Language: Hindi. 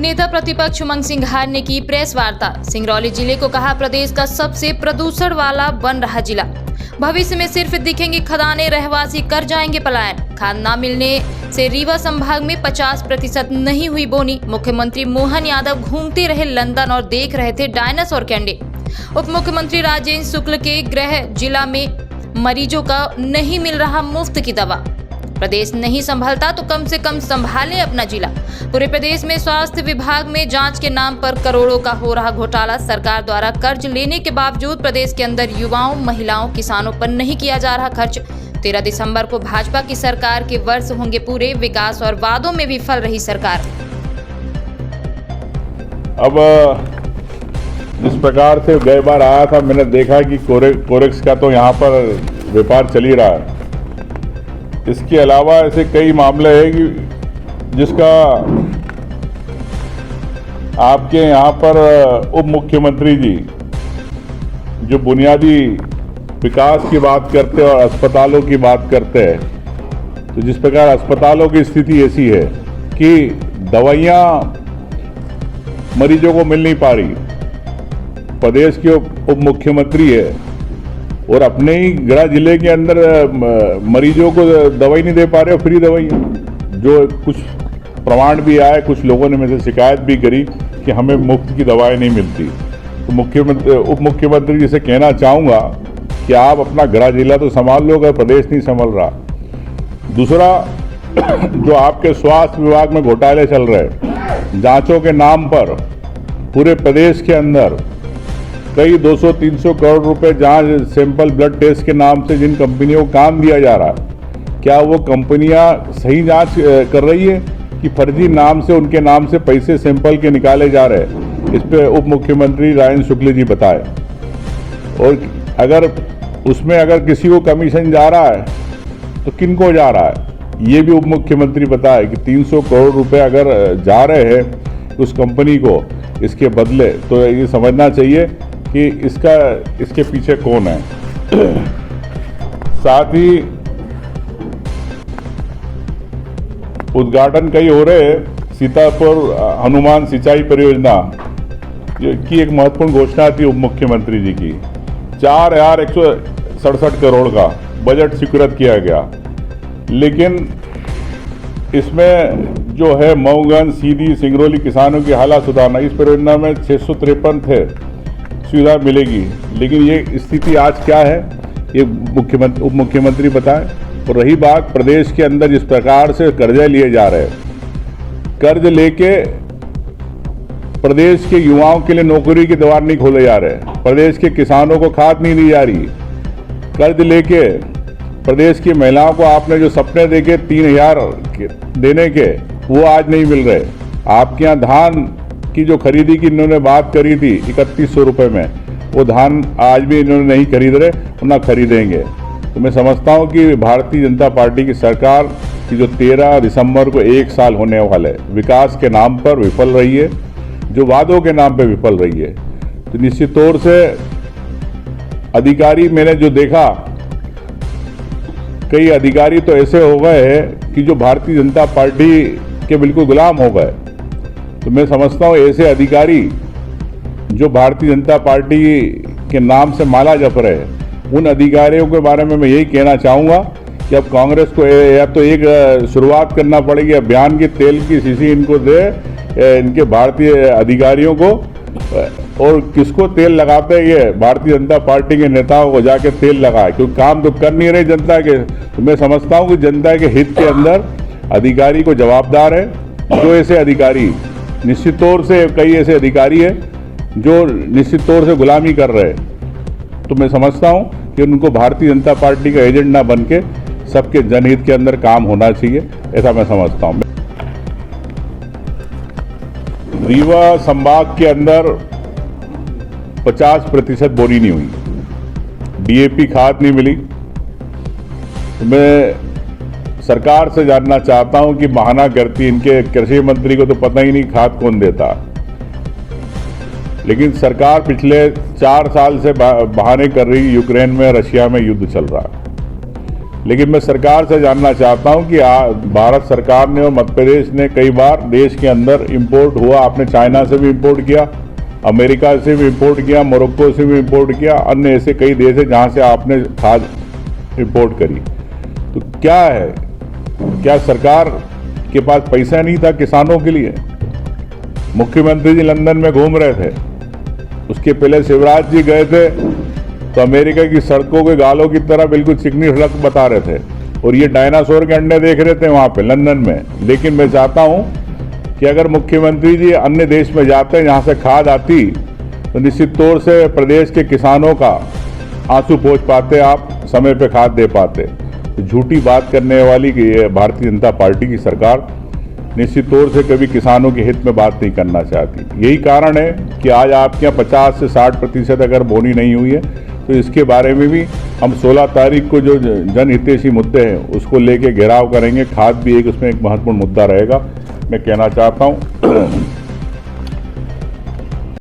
नेता प्रतिपक्ष उमंग सिंघार ने की प्रेस वार्ता। सिंगरौली जिले को कहा प्रदेश का सबसे प्रदूषण वाला बन रहा जिला। भविष्य में सिर्फ दिखेंगे खदानें, रहवासी कर जाएंगे पलायन। खाद न मिलने से रीवा संभाग में 50% नहीं हुई बोनी। मुख्यमंत्री मोहन यादव घूमते रहे लंदन और देख रहे थे डायनासोर कैंडे। उप मुख्यमंत्री राजेंद्र शुक्ल के गृह जिला में मरीजों का नहीं मिल रहा मुफ्त की दवा। प्रदेश नहीं संभलता तो कम से कम संभालें अपना जिला। पूरे प्रदेश में स्वास्थ्य विभाग में जांच के नाम पर करोड़ों का हो रहा घोटाला। सरकार द्वारा कर्ज लेने के बावजूद प्रदेश के अंदर युवाओं, महिलाओं, किसानों पर नहीं किया जा रहा खर्च। 13 दिसंबर को भाजपा की सरकार के वर्ष होंगे पूरे। विकास और वादों में विफल रही सरकार। अब जिस प्रकार से गए बार आया था, मैंने देखा कि कोरेक्स का तो यहाँ पर व्यापार चल ही रहा है। इसके अलावा ऐसे कई मामले हैं कि जिसका आपके यहाँ पर उप मुख्यमंत्री जी जो बुनियादी विकास की बात करते हैं और अस्पतालों की बात करते हैं, तो जिस प्रकार अस्पतालों की स्थिति ऐसी है कि दवाइयाँ मरीजों को मिल नहीं पा रही। प्रदेश के उप मुख्यमंत्री है और अपने ही गृह जिले के अंदर मरीजों को दवाई नहीं दे पा रहे, फ्री दवाई। जो कुछ प्रमाण भी आए, कुछ लोगों ने मेरे से शिकायत भी करी कि हमें मुफ्त की दवाएं नहीं मिलती। तो उप मुख्यमंत्री जी से कहना चाहूँगा कि आप अपना गृह जिला तो संभाल लो, अगर प्रदेश नहीं संभल रहा। दूसरा, जो आपके स्वास्थ्य विभाग में घोटाले चल रहे, जांचों के नाम पर पूरे प्रदेश के अंदर कई 200-300 करोड़ रुपए जांच सैंपल ब्लड टेस्ट के नाम से जिन कंपनियों को काम दिया जा रहा है, क्या वो कंपनियां सही जांच कर रही है कि फर्जी नाम से, उनके नाम से पैसे सैंपल के निकाले जा रहे हैं? इस पे उप मुख्यमंत्री राजेंद्र शुक्ल जी बताए। और अगर उसमें अगर किसी को कमीशन जा रहा है तो किन को जा रहा है, ये भी उप मुख्यमंत्री बताए कि 300 करोड़ रुपए अगर जा रहे हैं उस कंपनी को इसके बदले, तो ये समझना चाहिए कि इसके पीछे कौन है। साथ ही उद्घाटन कई हो रहे हैं। सीतापुर हनुमान सिंचाई परियोजना की एक महत्वपूर्ण घोषणा थी उप मुख्यमंत्री जी की। 4,167 करोड़ का बजट स्वीकृत किया गया, लेकिन इसमें जो है मऊगंज, सीधी, सिंगरौली किसानों की हालत सुधारना, इस परियोजना में 653 थे सुविधा मिलेगी। लेकिन ये स्थिति आज क्या है, ये उप मुख्यमंत्री बताएं। और रही बात प्रदेश के अंदर जिस प्रकार से कर्जे लिए जा रहे हैं, कर्ज लेके प्रदेश के युवाओं के लिए नौकरी के द्वार नहीं खोले जा रहे, प्रदेश के किसानों को खाद नहीं दी जा रही। कर्ज लेके प्रदेश की महिलाओं को आपने जो सपने देके 3,000 देने के, वो आज नहीं मिल रहे। आपके यहाँ धान की जो खरीदी की इन्होंने बात करी थी 3100 रुपये में, वो धान आज भी इन्होंने नहीं खरीद रहे और ना खरीदेंगे। तो मैं समझता हूँ कि भारतीय जनता पार्टी की सरकार की जो 13 दिसंबर को 1 साल होने वाले विकास के नाम पर विफल रही है, जो वादों के नाम पर विफल रही है। तो निश्चित तौर से अधिकारी, मैंने जो देखा, कई अधिकारी तो ऐसे हो गए हैं कि जो भारतीय जनता पार्टी के बिल्कुल गुलाम हो गए। तो मैं समझता हूँ ऐसे अधिकारी जो भारतीय जनता पार्टी के नाम से माला जप रहे हैं, उन अधिकारियों के बारे में मैं यही कहना चाहूँगा कि अब कांग्रेस को या तो एक शुरुआत करना पड़ेगी, अभियान की तेल की शीशी इनको दे, इनके भारतीय अधिकारियों को। और किसको तेल लगाते हैं, ये भारतीय जनता पार्टी के नेताओं को जाके तेल लगाए, क्योंकि काम तो कर नहीं रहे जनता के। तो मैं समझता हूँ कि जनता के हित के अंदर अधिकारी को जवाबदार है। जो ऐसे अधिकारी, निश्चित तौर से कई ऐसे अधिकारी हैं जो निश्चित तौर से गुलामी कर रहे हैं, तो मैं समझता हूं कि उनको भारतीय जनता पार्टी का एजेंट ना बन के सबके जनहित के अंदर काम होना चाहिए, ऐसा मैं समझता हूं। रीवा संभाग के अंदर 50% बोनी नहीं हुई, डीएपी खाद नहीं मिली। तो मैं सरकार से जानना चाहता हूं कि बहाना करती, इनके कृषि मंत्री को तो पता ही नहीं खाद कौन देता, लेकिन सरकार पिछले 4 साल से बहाने कर रही। यूक्रेन में, रशिया में युद्ध चल रहा है, लेकिन मैं सरकार से जानना चाहता हूं कि भारत सरकार ने और मध्य प्रदेश ने कई बार देश के अंदर इंपोर्ट हुआ, आपने चाइना से भी इंपोर्ट किया, अमेरिका से भी इंपोर्ट किया, मोरक्को से भी इंपोर्ट किया, अन्य ऐसे कई देश हैं जहां से आपने खाद इंपोर्ट करी। तो क्या है, क्या सरकार के पास पैसा नहीं था किसानों के लिए? मुख्यमंत्री जी लंदन में घूम रहे थे, उसके पहले शिवराज जी गए थे तो अमेरिका की सड़कों के गालों की तरह बिल्कुल चिकनी सड़क बता रहे थे, और ये डायनासोर के अंडे देख रहे थे वहाँ पे लंदन में। लेकिन मैं चाहता हूँ कि अगर मुख्यमंत्री जी अन्य देश में जाते हैं जहाँ से खाद आती, तो निश्चित तौर से प्रदेश के किसानों का आंसू पोंछ पाते, आप समय पे खाद दे पाते। तो झूठी बात करने वाली भारतीय जनता पार्टी की सरकार निश्चित तौर से कभी किसानों के हित में बात नहीं करना चाहती। यही कारण है कि आज आपके यहाँ 50 से 60% अगर बोनी नहीं हुई है, तो इसके बारे में भी हम 16 तारीख को जो जनहितैषी मुद्दे हैं उसको लेके घेराव करेंगे। खाद भी उसमें एक महत्वपूर्ण मुद्दा रहेगा। मैं कहना चाहता हूँ